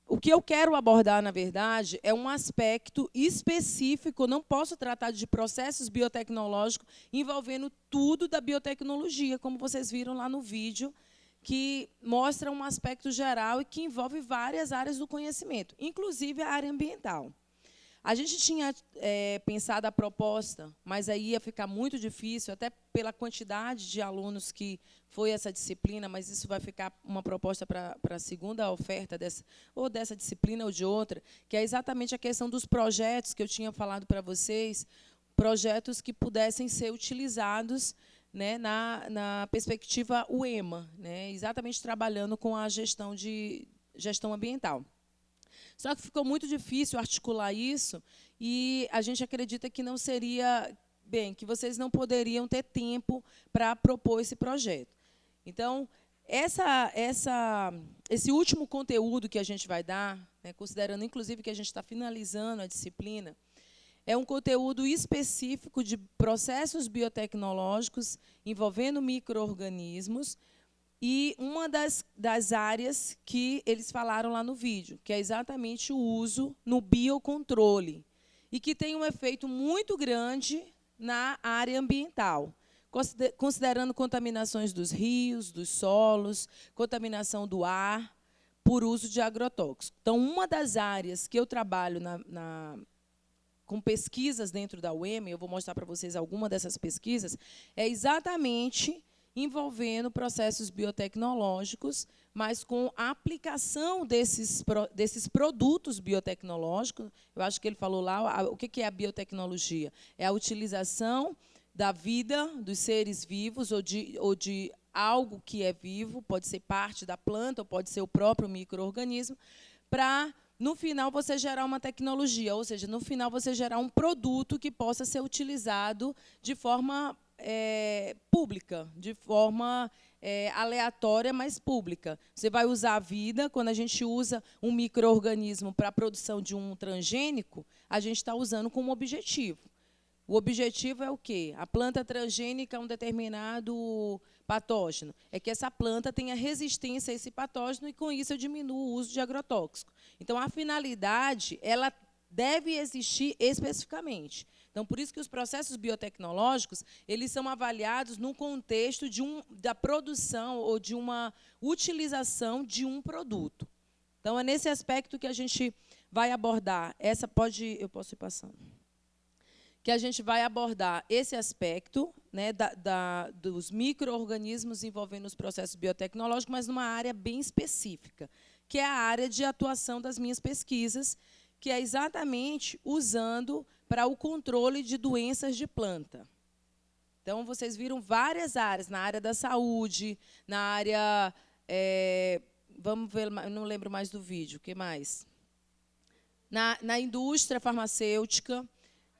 o que eu quero abordar, na verdade, é um aspecto específico. Eu não posso tratar de processos biotecnológicos envolvendo tudo da biotecnologia, como vocês viram lá no vídeo, que mostra um aspecto geral e que envolve várias áreas do conhecimento, inclusive a área ambiental. A gente tinha pensado a proposta, mas aí ia ficar muito difícil, até pela quantidade de alunos que foi essa disciplina, mas isso vai ficar uma proposta para a segunda oferta, ou dessa disciplina ou de outra, que é exatamente a questão dos projetos que eu tinha falado para vocês, projetos que pudessem ser utilizados, né, na perspectiva UEMA, né, exatamente trabalhando com a gestão ambiental. Só que ficou muito difícil articular isso e a gente acredita que não seria, que vocês não poderiam ter tempo para propor esse projeto. Então, esse último conteúdo que a gente vai dar, né, considerando, inclusive, que a gente está finalizando a disciplina, é um conteúdo específico de processos biotecnológicos envolvendo micro-organismos, e uma das áreas que eles falaram lá no vídeo, que é exatamente o uso no biocontrole, e que tem um efeito muito grande na área ambiental, considerando contaminações dos rios, dos solos, contaminação do ar, por uso de agrotóxicos. Então, uma das áreas que eu trabalho com pesquisas dentro da UEMA, eu vou mostrar para vocês alguma dessas pesquisas, é exatamente envolvendo processos biotecnológicos, mas com a aplicação desses produtos biotecnológicos. Eu acho que ele falou lá, o que é a biotecnologia? É a utilização da vida dos seres vivos ou de algo que é vivo, pode ser parte da planta, ou pode ser o próprio micro-organismo, para, no final, você gerar uma tecnologia, ou seja, no final, você gerar um produto que possa ser utilizado de forma pública, de forma aleatória, mas pública. Você vai usar a vida, quando a gente usa um micro-organismo para a produção de um transgênico, a gente está usando com um objetivo. O objetivo é o quê? A planta transgênica a um determinado patógeno. É que essa planta tenha resistência a esse patógeno e, com isso, eu diminuo o uso de agrotóxico. Então, a finalidade, ela deve existir especificamente. Então, por isso que os processos biotecnológicos, eles são avaliados no contexto da produção ou de uma utilização de um produto. Então, é nesse aspecto que a gente vai abordar. Eu posso ir passando. Que a gente vai abordar esse aspecto, né, dos micro-organismos envolvendo os processos biotecnológicos, mas numa área bem específica, que é a área de atuação das minhas pesquisas, que é exatamente usando para o controle de doenças de planta. Então, vocês viram várias áreas, na área da saúde, na área... vamos ver, não lembro mais do vídeo, o que mais? Na indústria farmacêutica,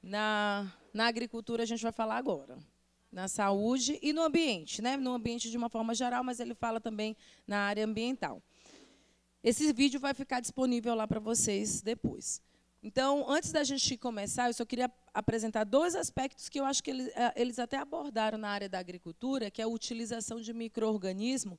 na agricultura, a gente vai falar agora. Na saúde e no ambiente, né? No ambiente de uma forma geral, mas ele fala também na área ambiental. Esse vídeo vai ficar disponível lá para vocês depois. Então, antes da gente começar, eu só queria apresentar dois aspectos que eu acho que eles até abordaram na área da agricultura, que é a utilização de micro-organismos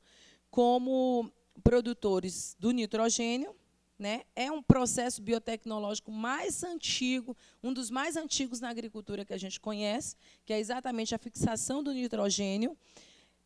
como produtores do nitrogênio, né? É um processo biotecnológico mais antigo, um dos mais antigos na agricultura que a gente conhece, que é exatamente a fixação do nitrogênio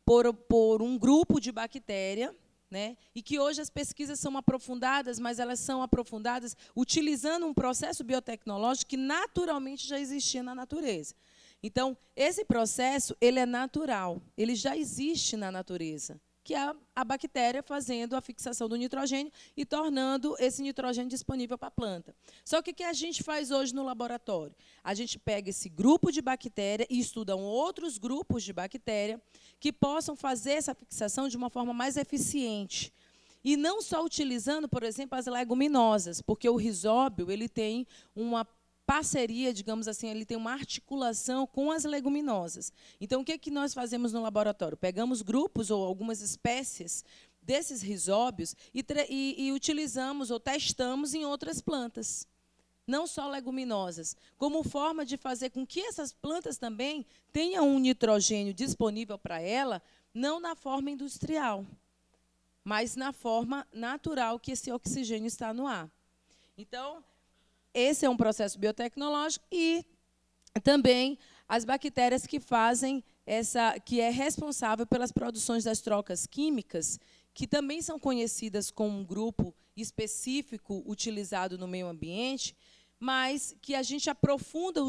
por um grupo de bactéria, né? E que hoje as pesquisas são aprofundadas, mas elas são aprofundadas utilizando um processo biotecnológico que naturalmente já existia na natureza. Então, esse processo ele é natural, ele já existe na natureza, que é a bactéria fazendo a fixação do nitrogênio e tornando esse nitrogênio disponível para a planta. Só que o que a gente faz hoje no laboratório? A gente pega esse grupo de bactéria e estuda outros grupos de bactéria que possam fazer essa fixação de uma forma mais eficiente. E não só utilizando, por exemplo, as leguminosas, porque o rizóbio ele tem uma parceria, digamos assim, ele tem uma articulação com as leguminosas. Então, o que é que nós fazemos no laboratório? Pegamos grupos ou algumas espécies desses rizóbios e utilizamos ou testamos em outras plantas, não só leguminosas, como forma de fazer com que essas plantas também tenham um nitrogênio disponível para ela, não na forma industrial. mas na forma natural que esse oxigênio está no ar. Então, esse é um processo biotecnológico e também as bactérias que fazem que é responsável pelas produções das trocas químicas, que também são conhecidas como um grupo específico utilizado no meio ambiente, mas que a gente aprofunda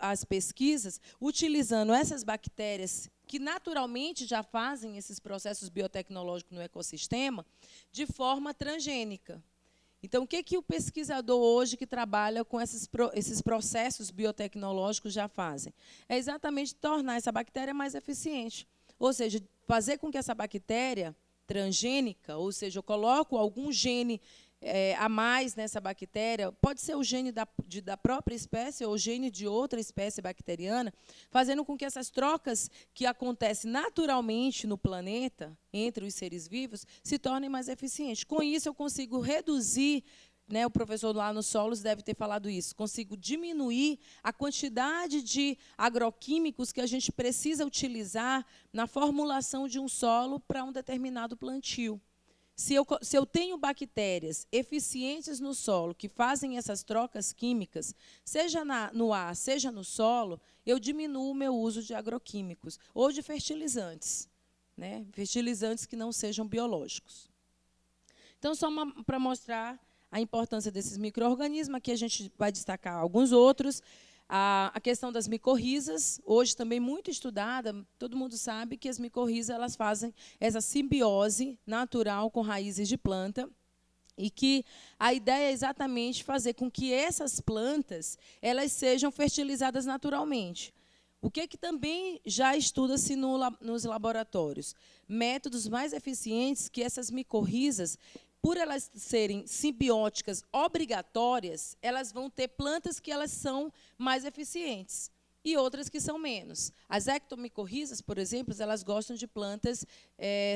as pesquisas utilizando essas bactérias que naturalmente já fazem esses processos biotecnológicos no ecossistema de forma transgênica. Então, o que o pesquisador hoje que trabalha com esses processos biotecnológicos já fazem? É exatamente tornar essa bactéria mais eficiente. Ou seja, fazer com que essa bactéria transgênica, ou seja, eu coloco algum gene a mais nessa bactéria, pode ser o gene da própria espécie ou o gene de outra espécie bacteriana, fazendo com que essas trocas que acontecem naturalmente no planeta, entre os seres vivos, se tornem mais eficientes. Com isso, eu consigo reduzir, o professor lá nos solos deve ter falado isso, consigo diminuir a quantidade de agroquímicos que a gente precisa utilizar na formulação de um solo para um determinado plantio. Se eu tenho bactérias eficientes no solo, que fazem essas trocas químicas, seja no ar, seja no solo, eu diminuo o meu uso de agroquímicos ou de fertilizantes, fertilizantes que não sejam biológicos. Então, só para mostrar a importância desses micro-organismos, aqui a gente vai destacar alguns outros. A questão das micorrizas, hoje também muito estudada, todo mundo sabe que as micorrizas elas fazem essa simbiose natural com raízes de planta e que a ideia é exatamente fazer com que essas plantas elas sejam fertilizadas naturalmente. O que também já estuda-se nos laboratórios? Métodos mais eficientes que essas micorrizas, por elas serem simbióticas obrigatórias, elas vão ter plantas que elas são mais eficientes e outras que são menos. As ectomicorrizas, por exemplo, elas gostam de plantas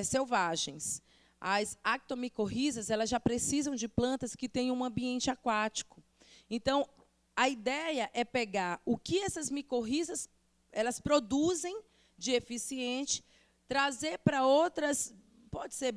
selvagens. As actomicorrizas, elas já precisam de plantas que tenham um ambiente aquático. Então, a ideia é pegar o que essas micorrizas elas produzem de eficiente, trazer para outras, pode ser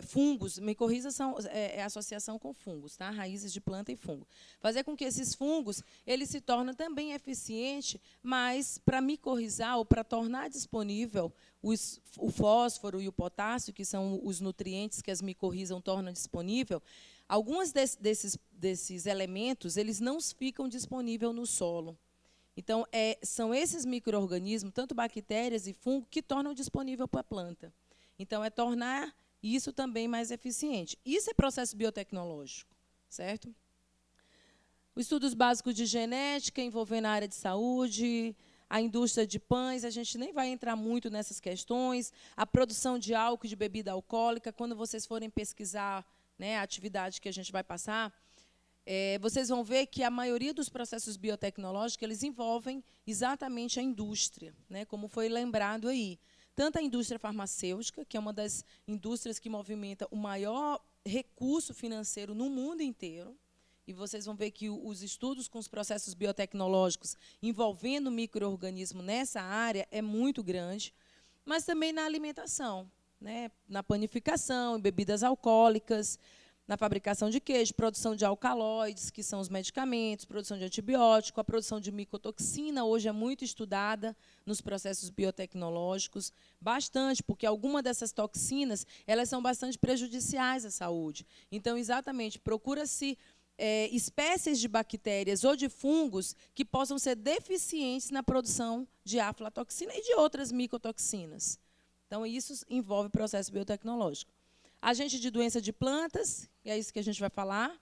fungos, micorrizas são associação com fungos, tá? Raízes de planta e fungo. Fazer com que esses fungos eles se tornem também eficientes, mas para micorrizar ou para tornar disponível o fósforo e o potássio, que são os nutrientes que as micorrizas tornam disponível, alguns desses elementos eles não ficam disponíveis no solo. Então, são esses micro-organismos, tanto bactérias e fungos, que tornam disponível para a planta. Então, é tornar isso também mais eficiente. Isso é processo biotecnológico, certo? Os estudos básicos de genética envolvendo a área de saúde, a indústria de pães, a gente nem vai entrar muito nessas questões, a produção de álcool, de bebida alcoólica, quando vocês forem pesquisar a atividade que a gente vai passar, vocês vão ver que a maioria dos processos biotecnológicos eles envolvem exatamente a indústria, como foi lembrado aí. Tanto a indústria farmacêutica, que é uma das indústrias que movimenta o maior recurso financeiro no mundo inteiro, e vocês vão ver que os estudos com os processos biotecnológicos envolvendo micro-organismo nessa área é muito grande, mas também na alimentação, na panificação, em bebidas alcoólicas, na fabricação de queijo, produção de alcaloides, que são os medicamentos, produção de antibiótico, a produção de micotoxina, hoje é muito estudada nos processos biotecnológicos, bastante, porque algumas dessas toxinas elas são bastante prejudiciais à saúde. Então, exatamente, procura-se espécies de bactérias ou de fungos que possam ser deficientes na produção de aflatoxina e de outras micotoxinas. Então, isso envolve processo biotecnológico. Agente de doença de plantas, e é isso que a gente vai falar,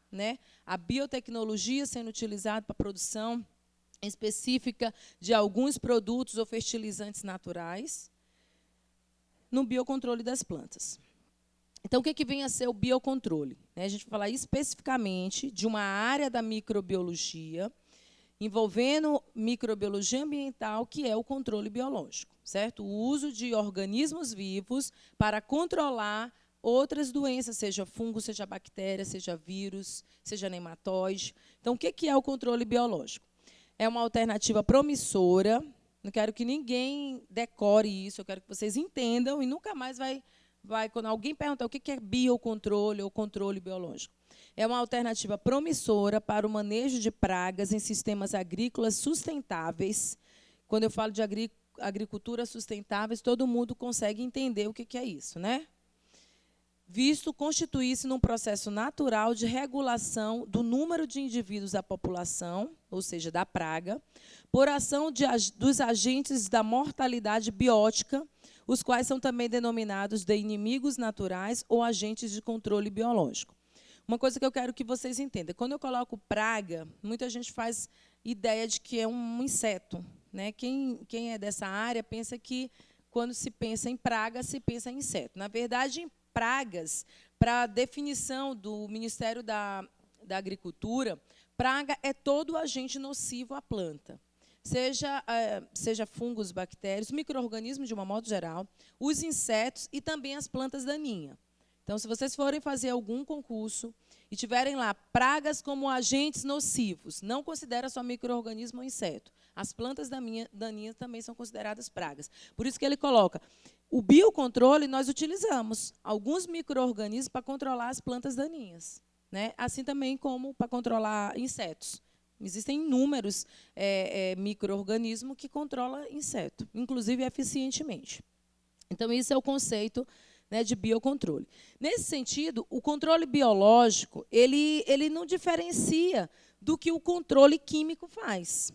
a biotecnologia sendo utilizada para a produção específica de alguns produtos ou fertilizantes naturais, no biocontrole das plantas. Então, o que vem a ser o biocontrole? A gente vai falar especificamente de uma área da microbiologia, envolvendo microbiologia ambiental, que é o controle biológico, certo? O uso de organismos vivos para controlar outras doenças, seja fungo, seja bactéria, seja vírus, seja nematóide. Então, o que é o controle biológico? É uma alternativa promissora, não quero que ninguém decore isso, eu quero que vocês entendam e nunca mais vai quando alguém perguntar o que é biocontrole ou controle biológico, é uma alternativa promissora para o manejo de pragas em sistemas agrícolas sustentáveis. Quando eu falo de agricultura sustentáveis, todo mundo consegue entender o que é isso, né? Visto constituir-se num processo natural de regulação do número de indivíduos da população, ou seja, da praga, por ação dos agentes da mortalidade biótica, os quais são também denominados de inimigos naturais ou agentes de controle biológico. Uma coisa que eu quero que vocês entendam, quando eu coloco praga, muita gente faz ideia de que é um inseto, né? Quem é dessa área pensa que, quando se pensa em praga, se pensa em inseto. Na verdade, em pragas, para a definição do Ministério da Agricultura, praga é todo agente nocivo à planta, seja fungos, bactérias, micro-organismos de uma modo geral, os insetos e também as plantas daninhas. Então, se vocês forem fazer algum concurso e tiverem lá pragas como agentes nocivos, não considera só micro-organismo ou inseto. As plantas daninhas também são consideradas pragas. Por isso que ele coloca, o biocontrole nós utilizamos alguns micro-organismos para controlar as plantas daninhas, né? Assim também como para controlar insetos. Existem inúmeros micro-organismos que controlam inseto, inclusive eficientemente. Então, isso é o conceito, né, de biocontrole. Nesse sentido, o controle biológico ele não diferencia do que o controle químico faz.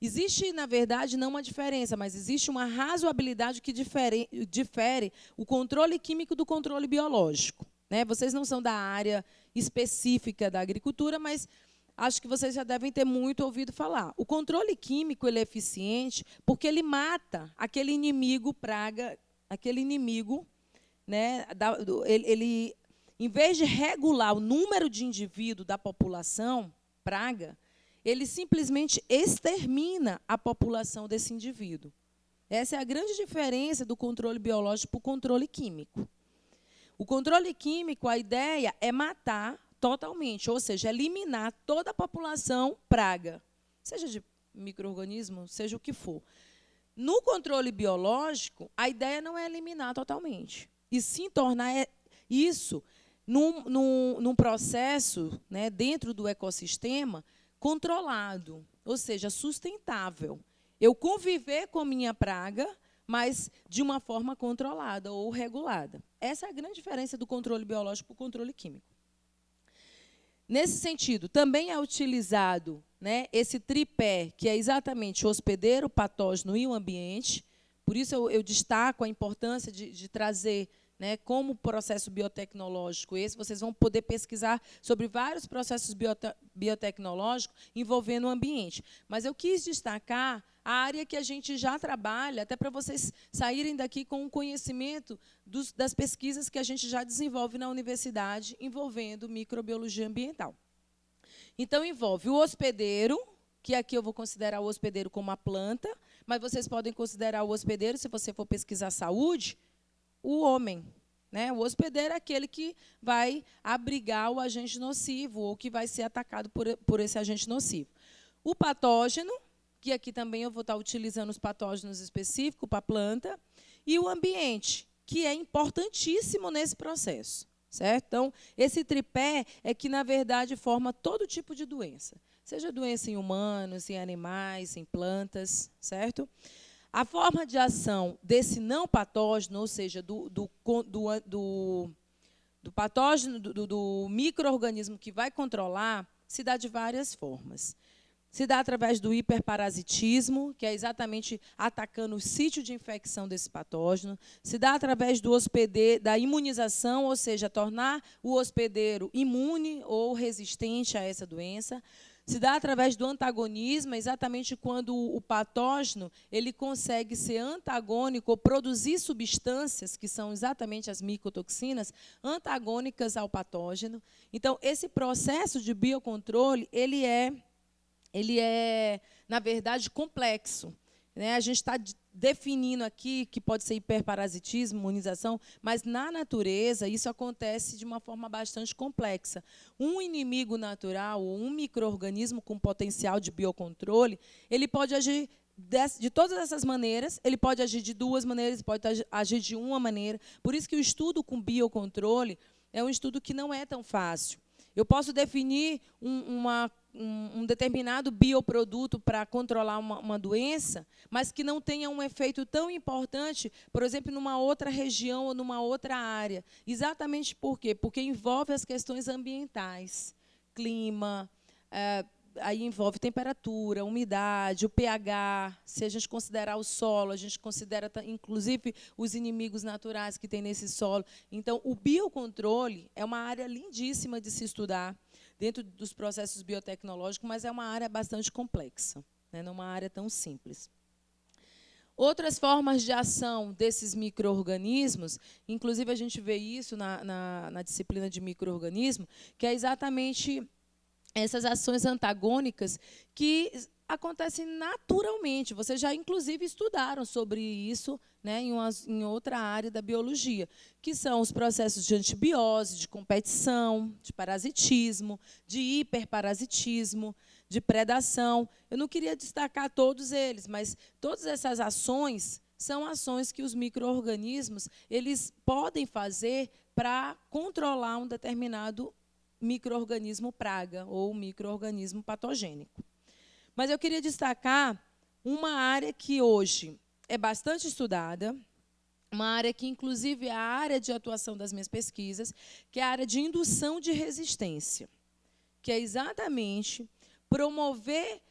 Existe, na verdade, não uma diferença, mas existe uma razoabilidade que difere o controle químico do controle biológico, né? Vocês não são da área específica da agricultura, mas acho que vocês já devem ter muito ouvido falar. O controle químico ele é eficiente porque ele mata aquele inimigo praga, aquele inimigo, né? Ele, em vez de regular o número de indivíduos da população praga, ele simplesmente extermina a população desse indivíduo. Essa é a grande diferença do controle biológico para o controle químico. O controle químico, a ideia é matar totalmente, ou seja, eliminar toda a população praga, seja de micro-organismo, seja o que for. No controle biológico, a ideia não é eliminar totalmente, e sim tornar isso num processo, né, dentro do ecossistema, controlado, ou seja, sustentável. Eu conviver com a minha praga, mas de uma forma controlada ou regulada. Essa é a grande diferença do controle biológico para o controle químico. Nesse sentido, também é utilizado, né, esse tripé, que é exatamente o hospedeiro, o patógeno e o ambiente. Por isso eu destaco a importância de trazer, né, como processo biotecnológico esse. Vocês vão poder pesquisar sobre vários processos biotecnológicos envolvendo o ambiente. Mas eu quis destacar a área que a gente já trabalha, até para vocês saírem daqui com um conhecimento das pesquisas que a gente já desenvolve na universidade envolvendo microbiologia ambiental. Então, envolve o hospedeiro, que aqui eu vou considerar o hospedeiro como a planta, mas vocês podem considerar o hospedeiro, se você for pesquisar saúde, o homem, né? O hospedeiro é aquele que vai abrigar o agente nocivo ou que vai ser atacado por esse agente nocivo. O patógeno, que aqui também eu vou estar utilizando os patógenos específicos para a planta, e o ambiente, que é importantíssimo nesse processo, certo? Então, esse tripé é que, na verdade, forma todo tipo de doença, seja doença em humanos, em animais, em plantas, certo? A forma de ação desse não patógeno, ou seja, do patógeno, do micro-organismo que vai controlar, se dá de várias formas. Se dá através do hiperparasitismo, que é exatamente atacando o sítio de infecção desse patógeno. Se dá através da imunização, ou seja, tornar o hospedeiro imune ou resistente a essa doença. Se dá através do antagonismo, exatamente quando o patógeno ele consegue ser antagônico ou produzir substâncias, que são exatamente as micotoxinas, antagônicas ao patógeno. Então, esse processo de biocontrole, ele é, na verdade, complexo, né? A gente está definindo aqui que pode ser hiperparasitismo, imunização, mas, na natureza, isso acontece de uma forma bastante complexa. Um inimigo natural, ou um micro-organismo com potencial de biocontrole, ele pode agir de todas essas maneiras, ele pode agir de duas maneiras, pode agir de uma maneira. Por isso que o estudo com biocontrole é um estudo que não é tão fácil. Eu posso definir um determinado bioproduto para controlar uma doença, mas que não tenha um efeito tão importante, por exemplo, numa outra região ou numa outra área. Exatamente por quê? Porque envolve as questões ambientais, clima, aí envolve temperatura, umidade, o pH. Se a gente considerar o solo, a gente considera, inclusive, os inimigos naturais que tem nesse solo. Então, o biocontrole é uma área lindíssima de se estudar dentro dos processos biotecnológicos, mas é uma área bastante complexa, né? Não é uma área tão simples. Outras formas de ação desses micro-organismos, inclusive a gente vê isso na disciplina de micro-organismo, que é exatamente essas ações antagônicas que acontecem naturalmente. Vocês já, inclusive, estudaram sobre isso, né, em outra área da biologia, que são os processos de antibiose, de competição, de parasitismo, de hiperparasitismo, de predação. Eu não queria destacar todos eles, mas todas essas ações são ações que os micro-organismos eles podem fazer para controlar um determinado micro-organismo praga ou micro-organismo patogênico. Mas eu queria destacar uma área que hoje é bastante estudada, uma área que, inclusive, é a área de atuação das minhas pesquisas, que é a área de indução de resistência, que é exatamente promover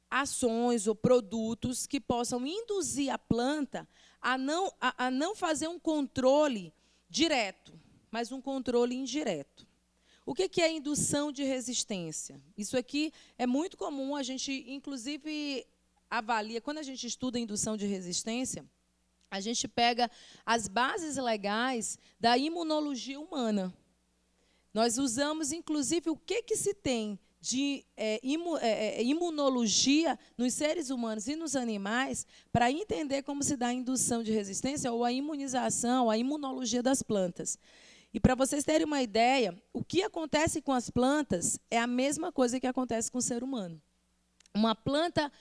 ações ou produtos que possam induzir a planta a não fazer um controle direto, mas um controle indireto. O que é indução de resistência? Isso aqui é muito comum, a gente, inclusive, avalia, quando a gente estuda indução de resistência, a gente pega as bases legais da imunologia humana. Nós usamos, inclusive, o que se tem de imunologia nos seres humanos e nos animais para entender como se dá a indução de resistência ou a imunização, a imunologia das plantas. E, para vocês terem uma ideia, o que acontece com as plantas é a mesma coisa que acontece com o ser humano. Uma planta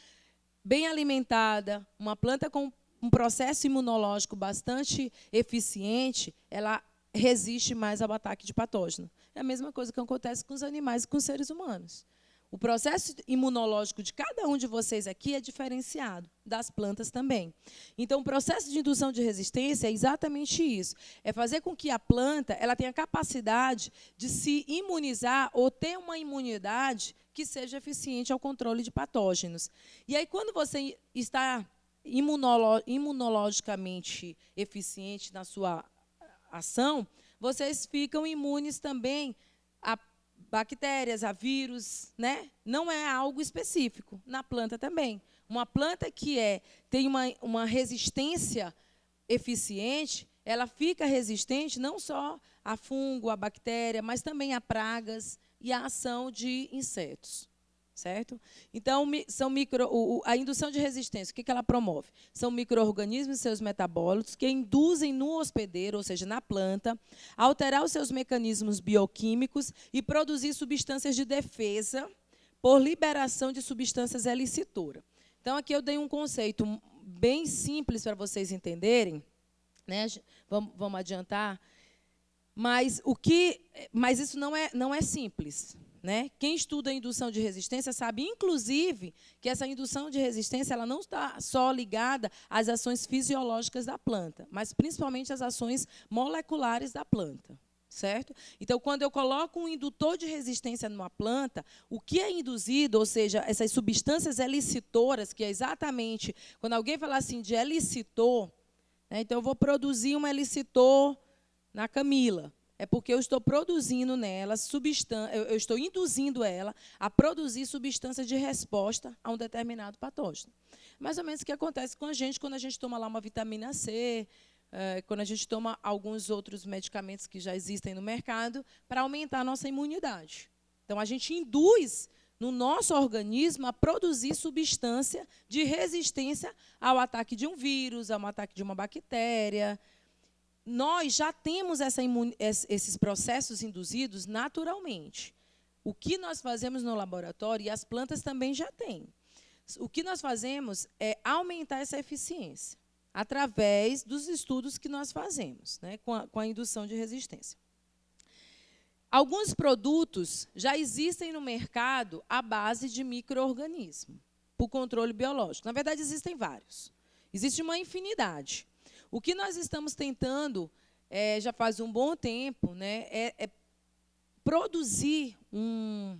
bem alimentada, uma planta com um processo imunológico bastante eficiente, ela resiste mais ao ataque de patógeno. É a mesma coisa que acontece com os animais e com os seres humanos. O processo imunológico de cada um de vocês aqui é diferenciado, das plantas também. Então, o processo de indução de resistência é exatamente isso. É fazer com que a planta ela tenha capacidade de se imunizar ou ter uma imunidade que seja eficiente ao controle de patógenos. E aí, quando você está imunologicamente eficiente na sua ação, vocês ficam imunes também a bactérias, a vírus, né? Não é algo específico. Na planta também. Uma planta que tem uma resistência eficiente, ela fica resistente não só a fungo, a bactéria, mas também a pragas e a ação de insetos. Certo? Então, a indução de resistência, o que ela promove? São micro-organismos e seus metabólitos que induzem no hospedeiro, ou seja, na planta, a alterar os seus mecanismos bioquímicos e produzir substâncias de defesa por liberação de substâncias elicitoras. Então, aqui eu dei um conceito bem simples para vocês entenderem, né? Vamos adiantar. Mas isso não é simples. Né? Quem estuda a indução de resistência sabe, inclusive, que essa indução de resistência ela não está só ligada às ações fisiológicas da planta, mas principalmente às ações moleculares da planta. Certo? Então, quando eu coloco um indutor de resistência numa planta, o que é induzido, ou seja, essas substâncias elicitoras, que é exatamente, quando alguém fala assim de elicitor, né, então eu vou produzir um elicitor na Camila. É porque eu estou produzindo nela eu estou induzindo ela a produzir substância de resposta a um determinado patógeno. Mais ou menos o que acontece com a gente quando a gente toma lá uma vitamina C, quando a gente toma alguns outros medicamentos que já existem no mercado para aumentar a nossa imunidade. Então, a gente induz no nosso organismo a produzir substância de resistência ao ataque de um vírus, ao ataque de uma bactéria. Nós já temos esses processos induzidos naturalmente. O que nós fazemos no laboratório, e as plantas também já têm. O que nós fazemos é aumentar essa eficiência através dos estudos que nós fazemos, né, com a indução de resistência. Alguns produtos já existem no mercado à base de micro-organismo, para o controle biológico. Na verdade, existem vários. Existe uma infinidade. O que nós estamos tentando, já faz um bom tempo, né, é produzir um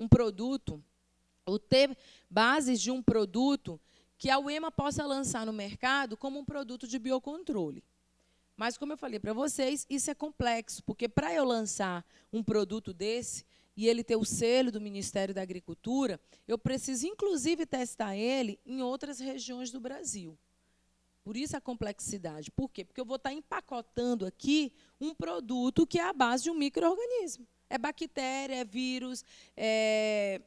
produto, ou ter bases de um produto que a UEMA possa lançar no mercado como um produto de biocontrole. Mas, como eu falei para vocês, isso é complexo, porque para eu lançar um produto desse e ele ter o selo do Ministério da Agricultura, eu preciso, inclusive, testar ele em outras regiões do Brasil. Por isso a complexidade. Por quê? Porque eu vou estar empacotando aqui um produto que é a base de um micro-organismo. É bactéria, é vírus, é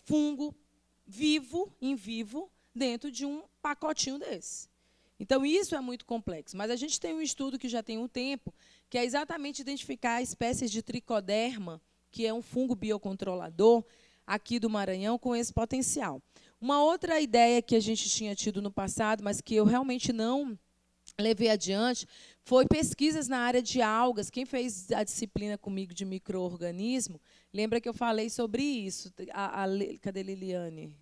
fungo em vivo, dentro de um pacotinho desse. Então, isso é muito complexo. Mas a gente tem um estudo que já tem um tempo, que é exatamente identificar espécies de tricoderma, que é um fungo biocontrolador, aqui do Maranhão, com esse potencial. Uma outra ideia que a gente tinha tido no passado, mas que eu realmente não levei adiante, foi pesquisas na área de algas. Quem fez a disciplina comigo de micro-organismo, lembra que eu falei sobre isso. Cadê Liliane?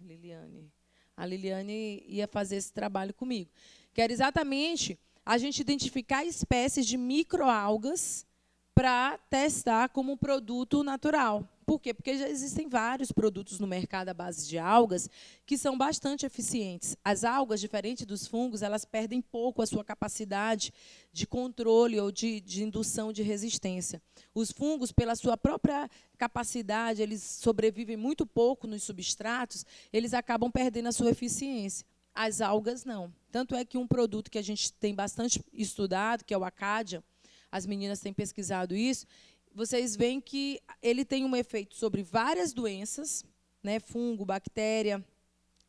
A Liliane ia fazer esse trabalho comigo. Que era exatamente a gente identificar espécies de microalgas para testar como um produto natural. Por quê? Porque já existem vários produtos no mercado à base de algas que são bastante eficientes. As algas, diferente dos fungos, elas perdem pouco a sua capacidade de controle ou de indução de resistência. Os fungos, pela sua própria capacidade, eles sobrevivem muito pouco nos substratos, eles acabam perdendo a sua eficiência. As algas, não. Tanto é que um produto que a gente tem bastante estudado, que é o Acadia, as meninas têm pesquisado isso, vocês veem que ele tem um efeito sobre várias doenças, né, fungo, bactéria,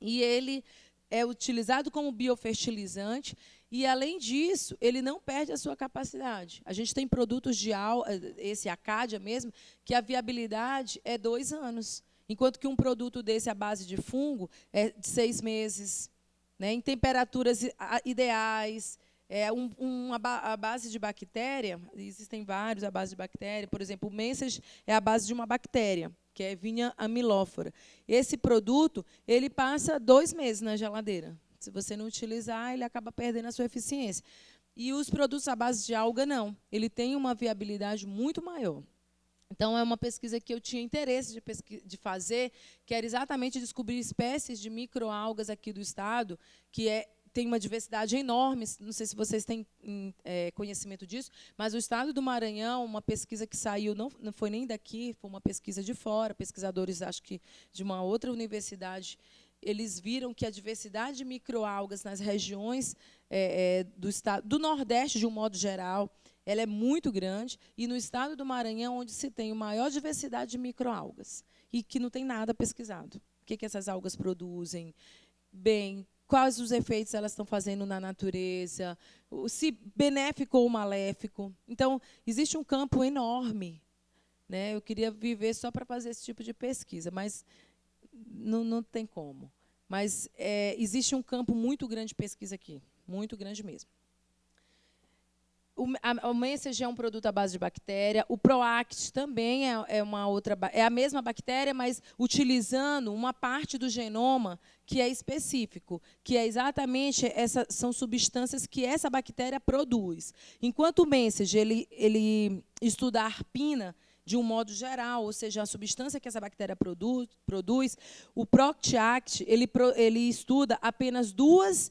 e ele é utilizado como biofertilizante, e, além disso, ele não perde a sua capacidade. A gente tem produtos de esse Acadia mesmo, que a viabilidade é 2 anos, enquanto que um produto desse à base de fungo é de 6 meses, né, em temperaturas ideais. A base de bactéria, existem vários à base de bactéria, por exemplo, o Message é a base de uma bactéria, que é Vinha amylofora. Esse produto, ele passa 2 meses na geladeira. Se você não utilizar, ele acaba perdendo a sua eficiência. E os produtos à base de alga, não. Ele tem uma viabilidade muito maior. Então, é uma pesquisa que eu tinha interesse de fazer, que era exatamente descobrir espécies de microalgas aqui do estado, que tem uma diversidade enorme. Não sei se vocês têm conhecimento disso, mas o estado do Maranhão, uma pesquisa que saiu, não foi nem daqui, foi uma pesquisa de fora, pesquisadores, acho que de uma outra universidade, eles viram que a diversidade de microalgas nas regiões do estado, do Nordeste, de um modo geral, ela é muito grande, e no estado do Maranhão, onde se tem a maior diversidade de microalgas, e que não tem nada pesquisado. O que essas algas produzem? Bem, quais os efeitos elas estão fazendo na natureza, se benéfico ou maléfico. Então, existe um campo enorme, né? Eu queria viver só para fazer esse tipo de pesquisa, mas não tem como. Mas existe um campo muito grande de pesquisa aqui, muito grande mesmo. O Message é um produto à base de bactéria. O Proact também é a mesma bactéria, mas utilizando uma parte do genoma que é específico, que é exatamente são substâncias que essa bactéria produz. Enquanto o Message ele estuda a arpina de um modo geral, ou seja, a substância que essa bactéria produz, o Proact ele estuda apenas duas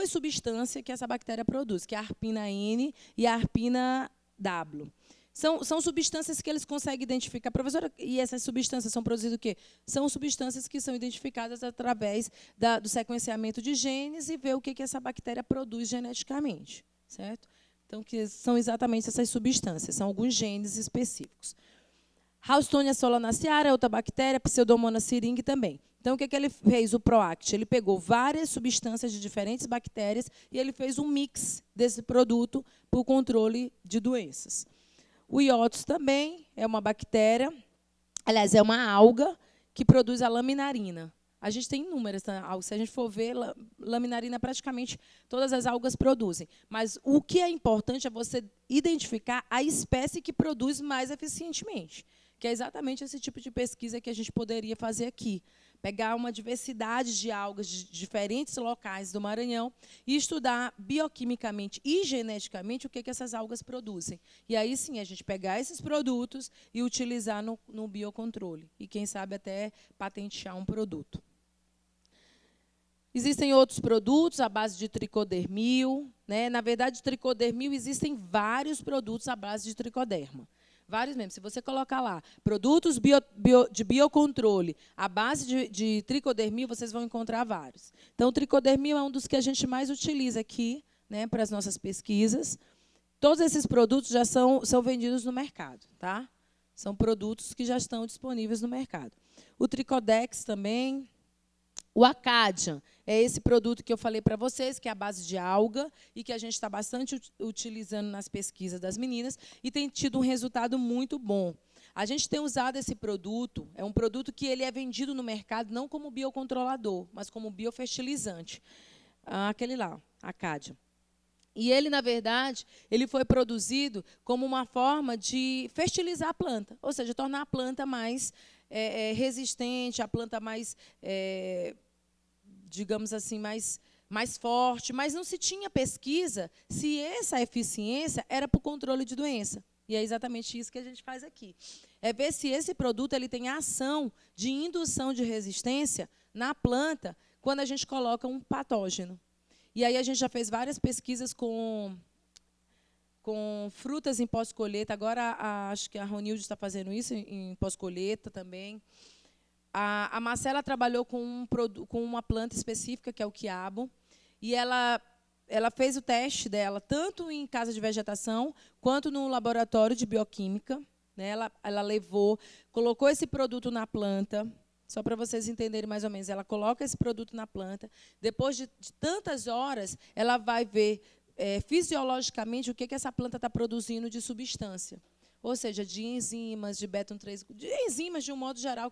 substâncias que essa bactéria produz, que é a arpina N e a arpina W. São substâncias que eles conseguem identificar. Professora, e essas substâncias são produzidas o quê? São substâncias que são identificadas através do sequenciamento de genes e ver o que essa bactéria produz geneticamente, certo? Então, que são exatamente essas substâncias, são alguns genes específicos. Haustonia solanaceae é outra bactéria, Pseudomonas syringae também. Então, o que ele fez, o Proact? Ele pegou várias substâncias de diferentes bactérias e ele fez um mix desse produto para o controle de doenças. O Iotus também é uma bactéria, aliás, é uma alga que produz a laminarina. A gente tem inúmeras algas. Se a gente for ver, laminarina praticamente todas as algas produzem. Mas o que é importante é você identificar a espécie que produz mais eficientemente, que é exatamente esse tipo de pesquisa que a gente poderia fazer aqui. Pegar uma diversidade de algas de diferentes locais do Maranhão e estudar bioquimicamente e geneticamente o que essas algas produzem. E aí, sim, a gente pegar esses produtos e utilizar no biocontrole. E, quem sabe, até patentear um produto. Existem outros produtos à base de tricodermil. Né? Na verdade, tricodermil, existem vários produtos à base de tricoderma. Vários mesmo. Se você colocar lá, produtos de biocontrole, à base de tricodermil, vocês vão encontrar vários. Então, o tricodermil é um dos que a gente mais utiliza aqui, né, para as nossas pesquisas. Todos esses produtos já são vendidos no mercado. Tá? São produtos que já estão disponíveis no mercado. O Tricodex também. O Acadian é esse produto que eu falei para vocês, que é a base de alga e que a gente está bastante utilizando nas pesquisas das meninas e tem tido um resultado muito bom. A gente tem usado esse produto, é um produto que ele é vendido no mercado não como biocontrolador, mas como biofertilizante. Aquele lá, Acadian. E ele, na verdade, ele foi produzido como uma forma de fertilizar a planta, ou seja, tornar a planta mais resistente, a planta mais, digamos assim, mais forte, mas não se tinha pesquisa se essa eficiência era para o controle de doença. E é exatamente isso que a gente faz aqui. É ver se esse produto ele tem ação de indução de resistência na planta quando a gente coloca um patógeno. E aí a gente já fez várias pesquisas com frutas em pós-colheita. Agora, acho que a Ronilde está fazendo isso em pós-colheita também. A Marcela trabalhou com uma planta específica, que é o quiabo, e ela fez o teste dela, tanto em casa de vegetação, quanto no laboratório de bioquímica. Né? Ela colocou esse produto na planta, só para vocês entenderem mais ou menos. Ela coloca esse produto na planta, depois de tantas horas, ela vai ver fisiologicamente o que essa planta está produzindo de substância. Ou seja, de enzimas, de beta-3, de enzimas de um modo geral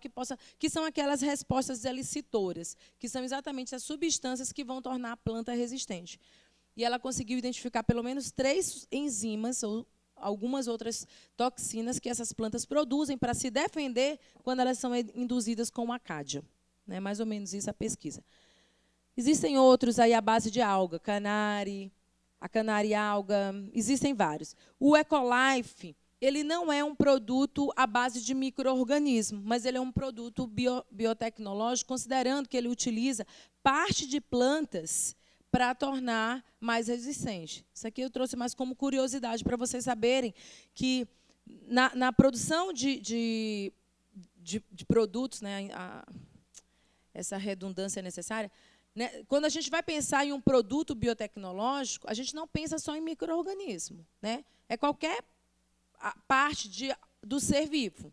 que são aquelas respostas elicitoras, que são exatamente as substâncias que vão tornar a planta resistente. E ela conseguiu identificar pelo menos 3 enzimas ou algumas outras toxinas que essas plantas produzem para se defender quando elas são induzidas com o Acadian. Né? Mais ou menos isso a pesquisa. Existem outros aí à base de alga, a canarialga, existem vários. O Ecolife, ele não é um produto à base de micro-organismo, mas ele é um produto biotecnológico, considerando que ele utiliza parte de plantas para tornar mais resistente. Isso aqui eu trouxe mais como curiosidade para vocês saberem que na produção de produtos, né, essa redundância é necessária, né, quando a gente vai pensar em um produto biotecnológico, a gente não pensa só em micro-organismo. Né? É qualquer parte do ser vivo.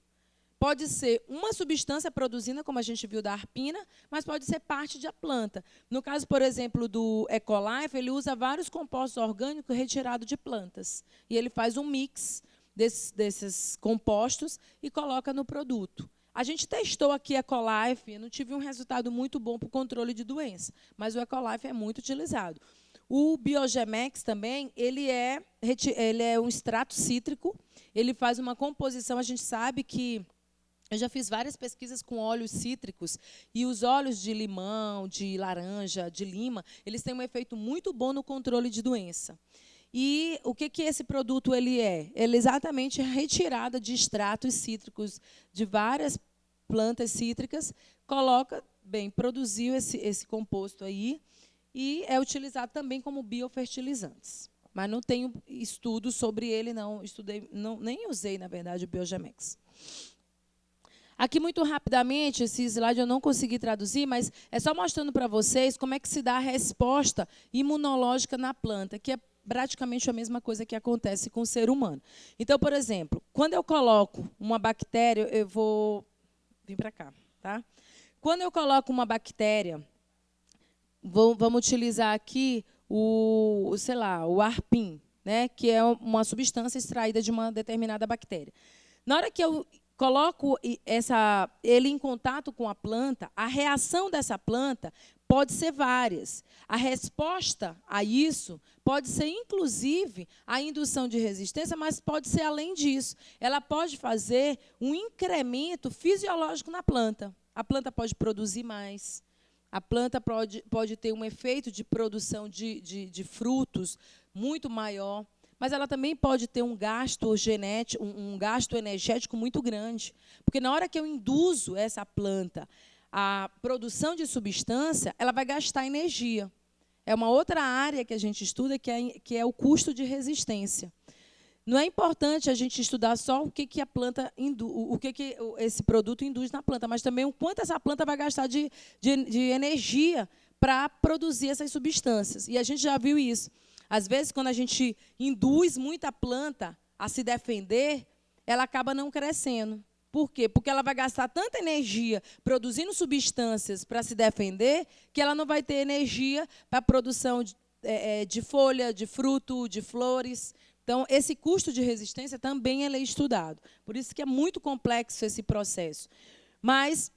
Pode ser uma substância produzida, como a gente viu da arpina, mas pode ser parte da planta. No caso, por exemplo, do Ecolife, ele usa vários compostos orgânicos retirados de plantas. E ele faz um mix desses compostos e coloca no produto. A gente testou aqui Ecolife, eu não tive um resultado muito bom para o controle de doença, mas o Ecolife é muito utilizado. O Biogemex também, ele é um extrato cítrico, ele faz uma composição, a gente sabe que eu já fiz várias pesquisas com óleos cítricos e os óleos de limão, de laranja, de lima, eles têm um efeito muito bom no controle de doença. E o que esse produto ele é? Ele é exatamente retirada de extratos cítricos de várias plantas cítricas, produziu esse composto aí e é utilizado também como biofertilizantes. Mas não tenho estudo sobre ele, não. Nem usei, na verdade, o Biogemex. Aqui, muito rapidamente, esse slide eu não consegui traduzir, mas é só mostrando para vocês como é que se dá a resposta imunológica na planta, que é praticamente a mesma coisa que acontece com o ser humano. Então, por exemplo, quando eu coloco uma bactéria, eu vou vir para cá, tá? Quando eu coloco uma bactéria, vamos utilizar aqui o arpim, né, que é uma substância extraída de uma determinada bactéria. Na hora que eu coloco ele em contato com a planta, a reação dessa planta pode ser várias. A resposta a isso pode ser, inclusive, a indução de resistência, mas pode ser além disso. Ela pode fazer um incremento fisiológico na planta. A planta pode produzir mais. A planta pode ter um efeito de produção de frutos muito maior. Mas ela também pode ter um gasto genético, um gasto energético muito grande. Porque na hora que eu induzo essa planta a produção de substância, ela vai gastar energia. É uma outra área que a gente estuda, que é o custo de resistência. Não é importante a gente estudar só o que a planta o que esse produto induz na planta, mas também o quanto essa planta vai gastar de energia para produzir essas substâncias. E a gente já viu isso. Às vezes, quando a gente induz muita planta a se defender, ela acaba não crescendo. Por quê? Porque ela vai gastar tanta energia produzindo substâncias para se defender, que ela não vai ter energia para a produção de folha, de fruto, de flores. Então, esse custo de resistência também é estudado. Por isso que é muito complexo esse processo. Mas,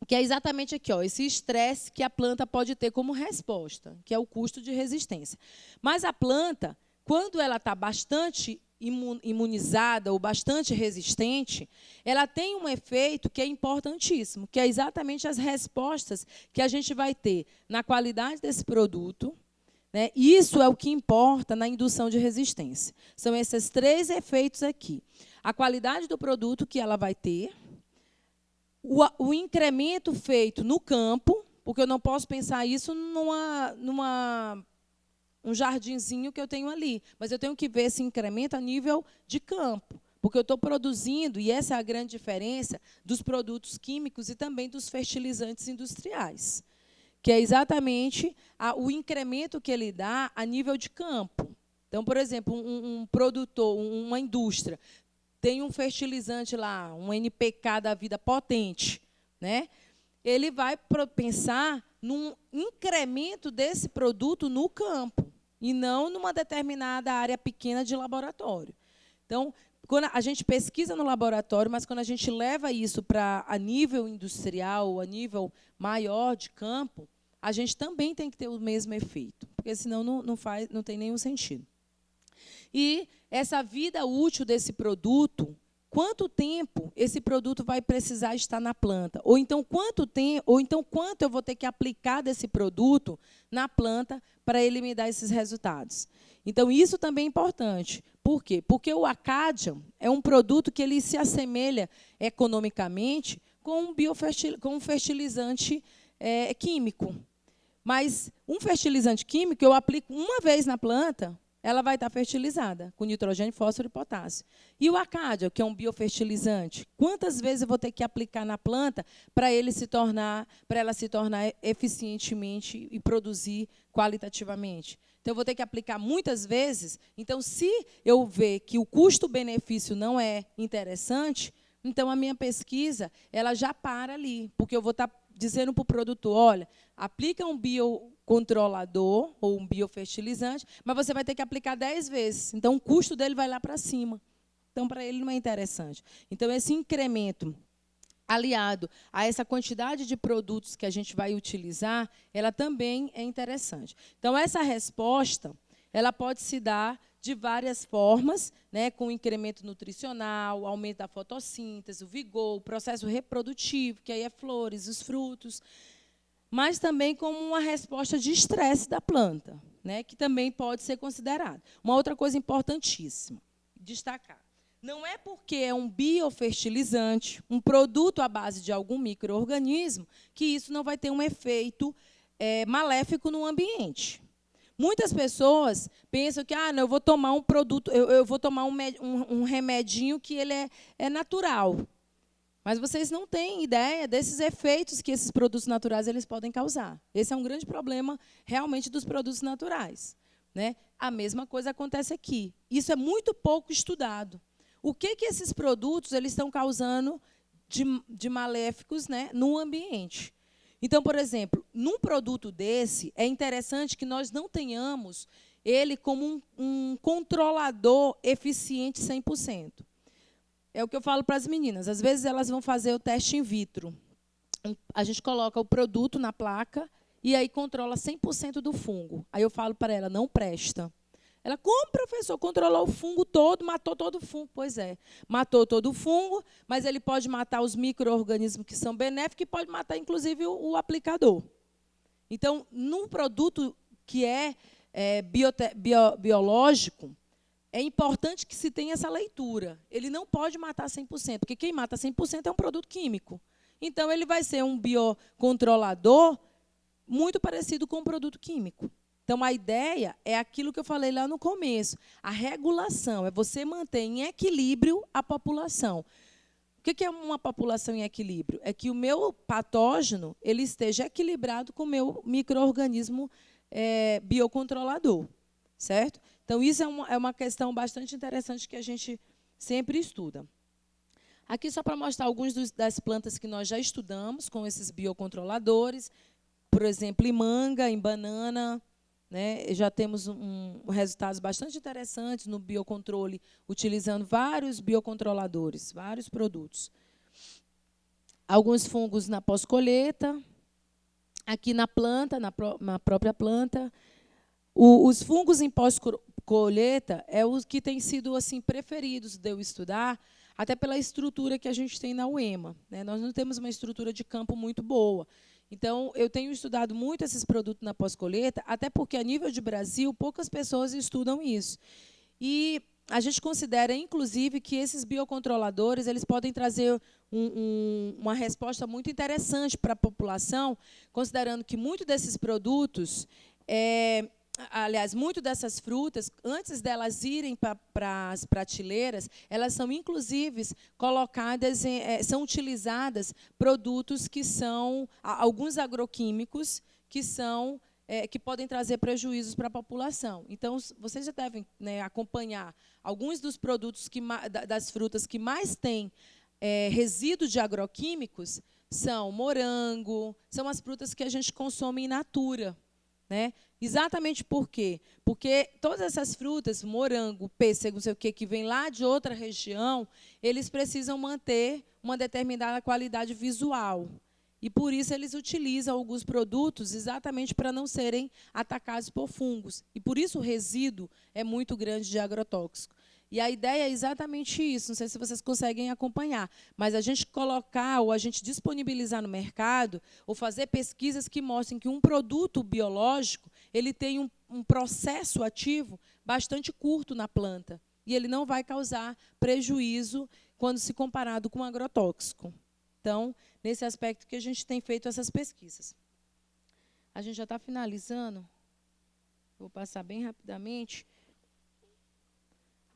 que é exatamente aqui, ó, esse estresse que a planta pode ter como resposta, que é o custo de resistência. Mas a planta, quando ela está bastante imunizada ou bastante resistente, ela tem um efeito que é importantíssimo, que é exatamente as respostas que a gente vai ter na qualidade desse produto, né? Isso é o que importa na indução de resistência. São esses 3 efeitos aqui. A qualidade do produto que ela vai ter, o incremento feito no campo, porque eu não posso pensar isso um jardinzinho que eu tenho ali, mas eu tenho que ver esse incremento a nível de campo, porque eu estou produzindo, e essa é a grande diferença dos produtos químicos e também dos fertilizantes industriais, que é exatamente o incremento que ele dá a nível de campo. Então, por exemplo, um produtor, uma indústria, tem um fertilizante lá, um NPK da vida potente, né? Ele vai pensar num incremento desse produto no campo, e não numa determinada área pequena de laboratório. Então, quando a gente pesquisa no laboratório, mas quando a gente leva isso para a nível industrial, a nível maior de campo, a gente também tem que ter o mesmo efeito, porque senão não tem nenhum sentido. E essa vida útil desse produto, quanto tempo esse produto vai precisar estar na planta? Ou então quanto eu vou ter que aplicar desse produto na planta para ele me dar esses resultados? Então, isso também é importante. Por quê? Porque o Acadian é um produto que ele se assemelha economicamente com um fertilizante químico. Mas um fertilizante químico, eu aplico uma vez na planta, ela vai estar fertilizada com nitrogênio, fósforo e potássio. E o Acadia, que é um biofertilizante, quantas vezes eu vou ter que aplicar na planta para ela se tornar eficientemente e produzir qualitativamente? Então, eu vou ter que aplicar muitas vezes. Então, se eu ver que o custo-benefício não é interessante, então a minha pesquisa ela já para ali, porque eu vou estar dizendo para o produtor, olha, aplica um biocontrolador ou um biofertilizante, mas você vai ter que aplicar 10 vezes. Então, o custo dele vai lá para cima. Então, para ele não é interessante. Então, esse incremento, aliado a essa quantidade de produtos que a gente vai utilizar, ela também é interessante. Então, essa resposta ela pode se dar de várias formas, né, com incremento nutricional, aumento da fotossíntese, o vigor, o processo reprodutivo, que aí é flores, os frutos, mas também como uma resposta de estresse da planta, né, que também pode ser considerado. Uma outra coisa importantíssima, destacar, não é porque é um biofertilizante, um produto à base de algum micro-organismo, que isso não vai ter um efeito maléfico no ambiente. Muitas pessoas pensam que não, eu vou tomar um produto, eu vou tomar um remedinho que ele é natural. Mas vocês não têm ideia desses efeitos que esses produtos naturais eles podem causar. Esse é um grande problema, realmente, dos produtos naturais, né? A mesma coisa acontece aqui. Isso é muito pouco estudado. O que esses produtos eles estão causando de maléficos, né, no ambiente? Então, por exemplo, num produto desse, é interessante que nós não tenhamos ele como um controlador eficiente 100%. é o que eu falo para as meninas. Às vezes, elas vão fazer o teste in vitro. A gente coloca o produto na placa e aí controla 100% do fungo. Aí eu falo para ela, não presta. Ela, como, professor? Controlou o fungo todo, matou todo o fungo. Pois é, matou todo o fungo, mas ele pode matar os micro-organismos que são benéficos e pode matar, inclusive, o aplicador. Então, num produto que é biológico, é importante que se tenha essa leitura. Ele não pode matar 100%, porque quem mata 100% é um produto químico. Então, ele vai ser um biocontrolador muito parecido com um produto químico. Então, a ideia é aquilo que eu falei lá no começo. A regulação é você manter em equilíbrio a população. O que é uma população em equilíbrio? É que o meu patógeno ele esteja equilibrado com o meu micro-organismo biocontrolador. Certo? Então, isso é uma questão bastante interessante que a gente sempre estuda. Aqui, só para mostrar algumas das plantas que nós já estudamos com esses biocontroladores. Por exemplo, em manga, em banana, né, já temos resultados bastante interessantes no biocontrole, utilizando vários biocontroladores, vários produtos. Alguns fungos na pós-colheita, aqui na planta, na própria planta. Os fungos em pós-colheita é os que têm sido assim, preferidos de eu estudar, até pela estrutura que a gente tem na UEMA. Né? Nós não temos uma estrutura de campo muito boa. Então, eu tenho estudado muito esses produtos na pós-colheita, até porque, a nível de Brasil, poucas pessoas estudam isso. E a gente considera, inclusive, que esses biocontroladores eles podem trazer uma resposta muito interessante para a população, considerando que muitos desses produtos, aliás, muitas dessas frutas, antes delas irem para as prateleiras, elas são, inclusive, colocadas, são utilizadas produtos que são, alguns agroquímicos, que podem trazer prejuízos para a população. Então, vocês já devem, né, acompanhar alguns dos produtos, das frutas que mais têm resíduos de agroquímicos, são morango, são as frutas que a gente consome in natura. Né? Exatamente por quê? Porque todas essas frutas, morango, pêssego, não sei o quê, que vem lá de outra região, eles precisam manter uma determinada qualidade visual. E, por isso, eles utilizam alguns produtos exatamente para não serem atacados por fungos. E, por isso, o resíduo é muito grande de agrotóxico. E a ideia é exatamente isso, não sei se vocês conseguem acompanhar, mas a gente colocar ou a gente disponibilizar no mercado ou fazer pesquisas que mostrem que um produto biológico ele tem um processo ativo bastante curto na planta e ele não vai causar prejuízo quando se comparado com um agrotóxico. Então, nesse aspecto que a gente tem feito essas pesquisas. A gente já está finalizando, vou passar bem rapidamente.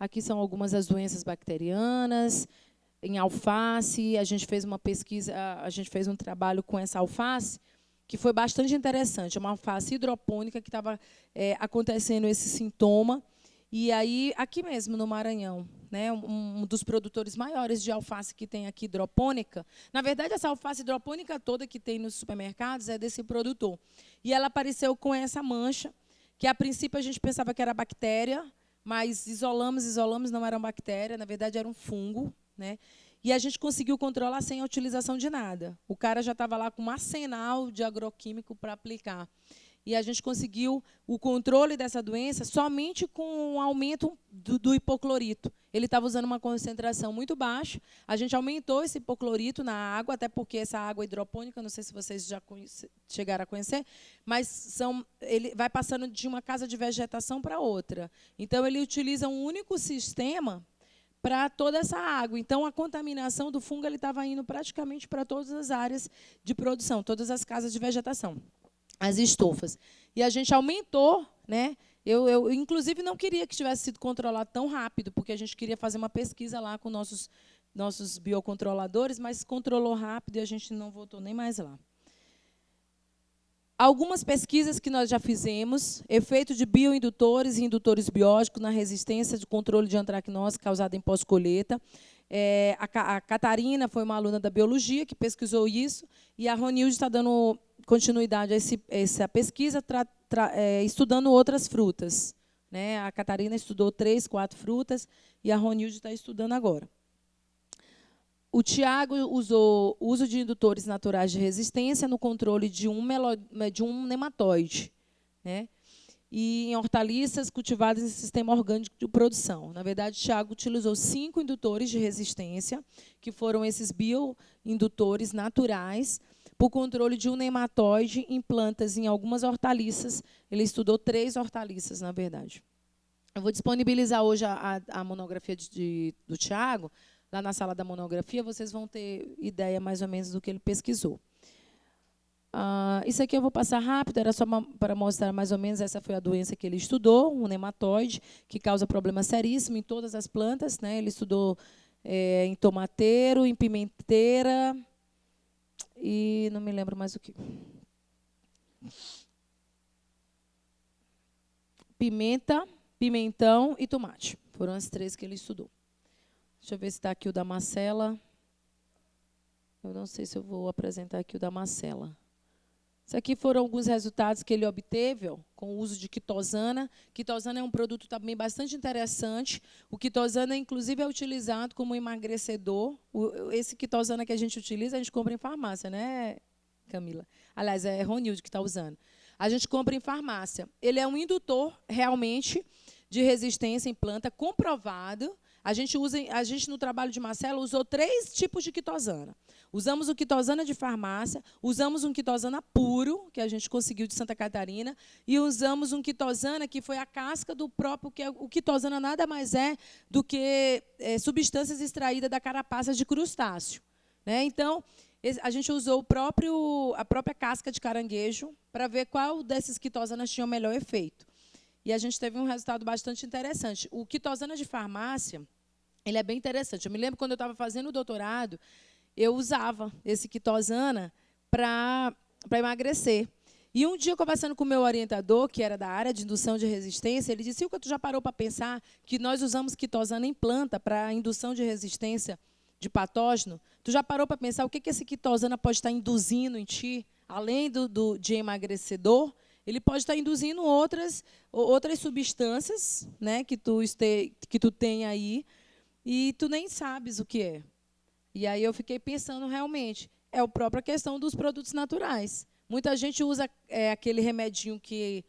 Aqui são algumas das doenças bacterianas. Em alface, a gente fez uma pesquisa, a gente fez um trabalho com essa alface, que foi bastante interessante. É uma alface hidropônica que estava acontecendo esse sintoma. E aí, aqui mesmo, no Maranhão, né, um dos produtores maiores de alface que tem aqui, hidropônica. Na verdade, essa alface hidropônica toda que tem nos supermercados é desse produtor. E ela apareceu com essa mancha, que, a princípio, a gente pensava que era bactéria, mas isolamos, não era uma bactéria, na verdade era um fungo, né? E a gente conseguiu controlar sem a utilização de nada. O cara já estava lá com um arsenal de agroquímico para aplicar. E a gente conseguiu o controle dessa doença somente com um aumento do hipoclorito. Ele estava usando uma concentração muito baixa. A gente aumentou esse hipoclorito na água, até porque essa água hidropônica, não sei se vocês já chegaram a conhecer, mas ele vai passando de uma casa de vegetação para outra. Então, ele utiliza um único sistema para toda essa água. Então, a contaminação do fungo estava indo praticamente para todas as áreas de produção, todas as casas de vegetação, as estufas. E a gente aumentou, né? Eu, inclusive, não queria que tivesse sido controlado tão rápido, porque a gente queria fazer uma pesquisa lá com nossos biocontroladores, mas controlou rápido e a gente não voltou nem mais lá. Algumas pesquisas que nós já fizemos, efeito de bioindutores e indutores bióticos na resistência de controle de antracnose causada em pós-colheita. A Catarina foi uma aluna da biologia que pesquisou isso, e a Ronilde está dando continuidade a essa pesquisa, estudando outras frutas. Né? A Catarina estudou 3, 4 frutas, e a Ronilde está estudando agora. O Tiago usou o uso de indutores naturais de resistência no controle de um nematóide, né? E em hortaliças cultivadas em sistema orgânico de produção. Na verdade, o Tiago utilizou 5 indutores de resistência, que foram esses bioindutores naturais, para o controle de um nematóide em plantas em algumas hortaliças. Ele estudou 3 hortaliças, na verdade. Eu vou disponibilizar hoje a monografia do Tiago. Lá na sala da monografia, vocês vão ter ideia mais ou menos do que ele pesquisou. Isso aqui eu vou passar rápido, era só para mostrar mais ou menos, essa foi a doença que ele estudou, um nematóide, que causa problema seríssimo em todas as plantas, né? Ele estudou em tomateiro, em pimenteira, e não me lembro mais o que. Pimenta, pimentão e tomate. Foram as 3 que ele estudou. Deixa eu ver se está aqui o da Marcela. Eu não sei se eu vou apresentar aqui o da Marcela. Isso aqui foram alguns resultados que ele obteve com o uso de quitosana. Quitosana é um produto também bastante interessante. O quitosana, inclusive, é utilizado como emagrecedor. Esse quitosana que a gente utiliza, a gente compra em farmácia, né, Camila? Aliás, é Ronilde que está usando. A gente compra em farmácia. Ele é um indutor, realmente, de resistência em planta, comprovado. A gente, no trabalho de Marcelo, usou 3 tipos de quitosana. Usamos o quitosana de farmácia, usamos um quitosana puro, que a gente conseguiu de Santa Catarina, e usamos um quitosana que foi a casca do próprio... O quitosana nada mais é do que substâncias extraídas da carapaça de crustáceo, né? Então, a gente usou a própria casca de caranguejo para ver qual desses quitosanas tinha o melhor efeito. E a gente teve um resultado bastante interessante. O quitosana de farmácia, ele é bem interessante. Eu me lembro quando eu estava fazendo o doutorado, eu usava esse quitosana para emagrecer. E um dia, conversando com o meu orientador, que era da área de indução de resistência, ele disse: Silka, tu já parou para pensar que nós usamos quitosana em planta para indução de resistência de patógeno? Tu já parou para pensar o que esse quitosana pode estar induzindo em ti, além de emagrecedor? Ele pode estar induzindo outras substâncias, né, que tu tem aí, e tu nem sabes o que é. E aí eu fiquei pensando, realmente, é a própria questão dos produtos naturais. Muita gente usa aquele remedinho que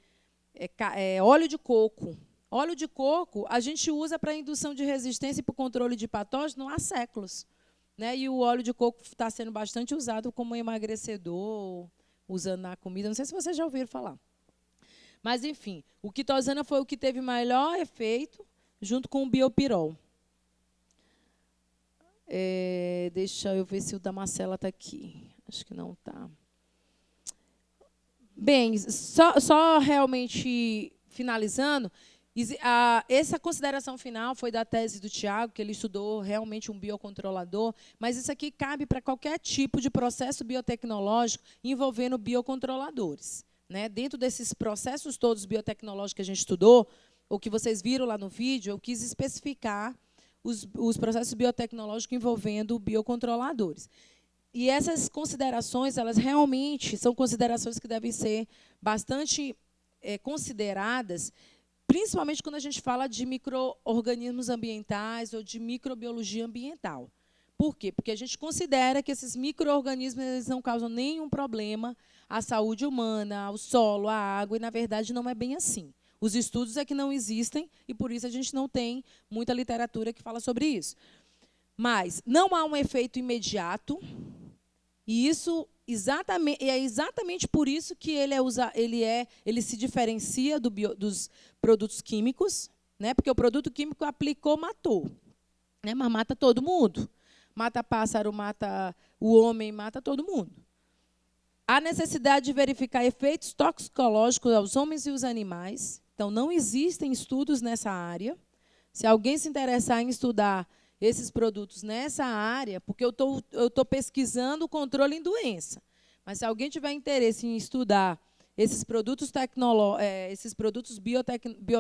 é óleo de coco. Óleo de coco a gente usa para indução de resistência e para o controle de patógeno há séculos, né? E o óleo de coco está sendo bastante usado como emagrecedor, usando na comida. Não sei se vocês já ouviram falar. Mas, enfim, o quitosana foi o que teve maior efeito, junto com o biopirol. Deixa eu ver se o da Marcela está aqui. Acho que não está. Bem, só realmente finalizando, essa consideração final foi da tese do Tiago, que ele estudou realmente um biocontrolador, mas isso aqui cabe para qualquer tipo de processo biotecnológico envolvendo biocontroladores, né? Dentro desses processos todos biotecnológicos que a gente estudou, ou que vocês viram lá no vídeo, eu quis especificar os processos biotecnológicos envolvendo biocontroladores. E essas considerações, elas realmente são considerações que devem ser bastante consideradas, principalmente quando a gente fala de micro-organismos ambientais ou de microbiologia ambiental. Por quê? Porque a gente considera que esses micro-organismos não causam nenhum problema à saúde humana, ao solo, à água, e, na verdade, não é bem assim. Os estudos é que não existem, e, por isso, a gente não tem muita literatura que fala sobre isso. Mas não há um efeito imediato, e isso é exatamente por isso que ele se diferencia dos produtos químicos, né? Porque o produto químico aplicou, matou, né? Mas mata todo mundo. Mata pássaro, mata o homem, mata todo mundo. Há necessidade de verificar efeitos toxicológicos aos homens e os animais. Então, não existem estudos nessa área. Se alguém se interessar em estudar esses produtos nessa área, porque eu estou pesquisando o controle em doença. Mas se alguém tiver interesse em estudar esses produtos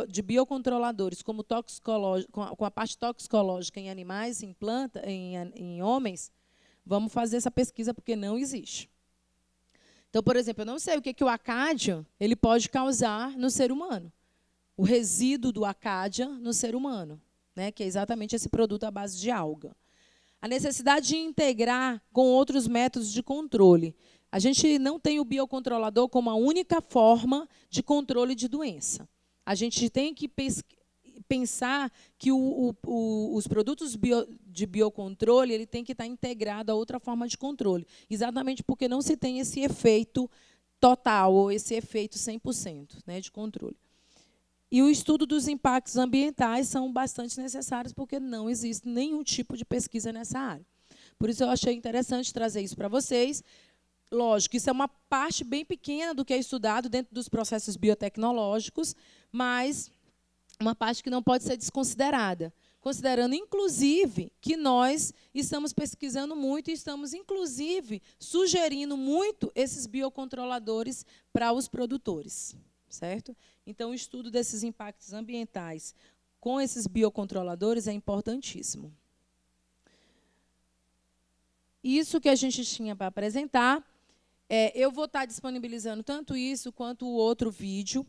de biocontroladores, como com a parte toxicológica em animais, em planta, em homens, vamos fazer essa pesquisa, porque não existe. Então, por exemplo, eu não sei o que o acádia ele pode causar no ser humano. O resíduo do acádia no ser humano, né, que é exatamente esse produto à base de alga. A necessidade de integrar com outros métodos de controle. A gente não tem o biocontrolador como a única forma de controle de doença. A gente tem que pensar que os produtos de biocontrole ele tem que estar integrado a outra forma de controle, exatamente porque não se tem esse efeito total, ou esse efeito 100%, né, de controle. E o estudo dos impactos ambientais são bastante necessários, porque não existe nenhum tipo de pesquisa nessa área. Por isso, eu achei interessante trazer isso para vocês. Lógico, isso é uma parte bem pequena do que é estudado dentro dos processos biotecnológicos, mas uma parte que não pode ser desconsiderada, considerando, inclusive, que nós estamos pesquisando muito e estamos, inclusive, sugerindo muito esses biocontroladores para os produtores, certo? Então, o estudo desses impactos ambientais com esses biocontroladores é importantíssimo. Isso que a gente tinha para apresentar. Eu vou estar disponibilizando tanto isso quanto o outro vídeo.